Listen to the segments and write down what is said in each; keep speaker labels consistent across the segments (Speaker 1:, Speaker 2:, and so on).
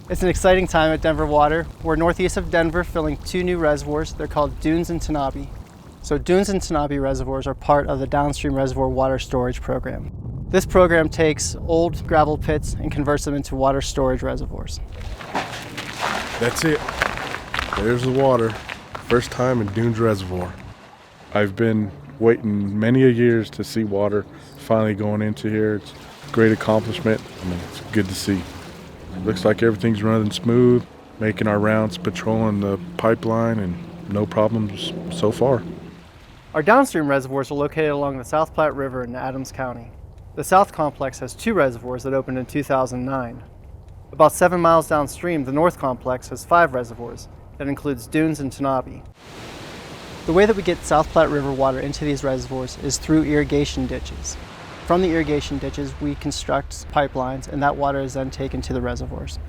Speaker 1: It's an exciting time at Denver Water. We're northeast of Denver filling 2 new reservoirs. They're called Dunes and Tanabe. So Dunes and Tanabe reservoirs are part of the Downstream Reservoir water storage program. This program takes old gravel pits and converts them into water storage reservoirs.
Speaker 2: That's it. There's the water. First time in Dunes Reservoir. I've been waiting many a years to see water finally going into here. It's a great accomplishment. It's good to see. Looks like everything's running smooth, making our rounds, patrolling the pipeline, and no problems so far.
Speaker 1: Our downstream reservoirs are located along the South Platte River in Adams County. The South Complex has 2 reservoirs that opened in 2009. About 7 miles downstream, the North Complex has 5 reservoirs. That includes Dunes and Tanabe. The way that we get South Platte River water into these reservoirs is through irrigation ditches. From the irrigation ditches, we construct pipelines, and that water is then taken to the reservoirs.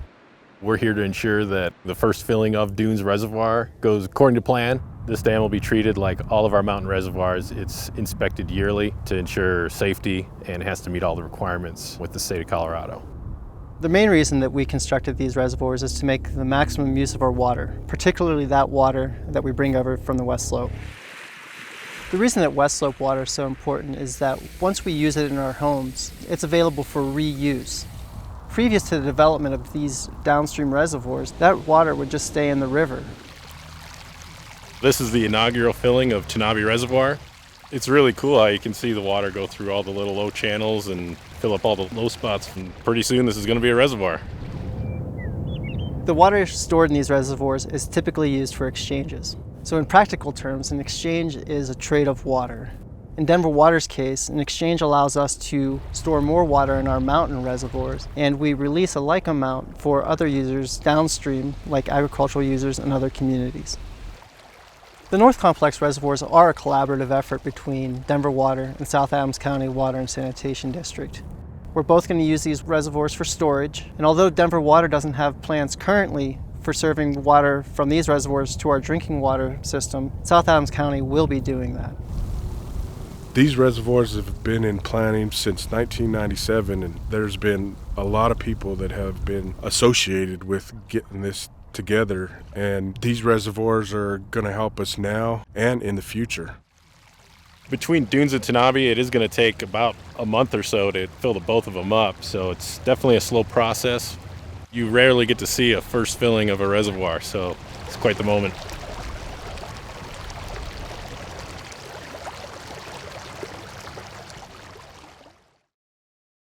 Speaker 3: We're here to ensure that the first filling of Dunes Reservoir goes according to plan. This dam will be treated like all of our mountain reservoirs. It's inspected yearly to ensure safety and has to meet all the requirements with the state of Colorado.
Speaker 1: The main reason that we constructed these reservoirs is to make the maximum use of our water, particularly that water that we bring over from the West Slope. The reason that West Slope water is so important is that once we use it in our homes, it's available for reuse. Previous to the development of these downstream reservoirs, that water would just stay in the river.
Speaker 3: This is the inaugural filling of Tanabe Reservoir. It's really cool how you can see the water go through all the little low channels and fill up all the low spots, and pretty soon this is going to be a reservoir.
Speaker 1: The water stored in these reservoirs is typically used for exchanges. So in practical terms, an exchange is a trade of water. In Denver Water's case, an exchange allows us to store more water in our mountain reservoirs, and we release a like amount for other users downstream, like agricultural users and other communities. The North Complex reservoirs are a collaborative effort between Denver Water and South Adams County Water and Sanitation District. We're both going to use these reservoirs for storage, and although Denver Water doesn't have plans currently for serving water from these reservoirs to our drinking water system, South Adams County will be doing that.
Speaker 2: These reservoirs have been in planning since 1997, and there's been a lot of people that have been associated with getting this together, and these reservoirs are going to help us now and in the future.
Speaker 3: Between Dunes and Tanabe, it is going to take about a month or so to fill the both of them up, so it's definitely a slow process. You rarely get to see a first filling of a reservoir, so it's quite the moment.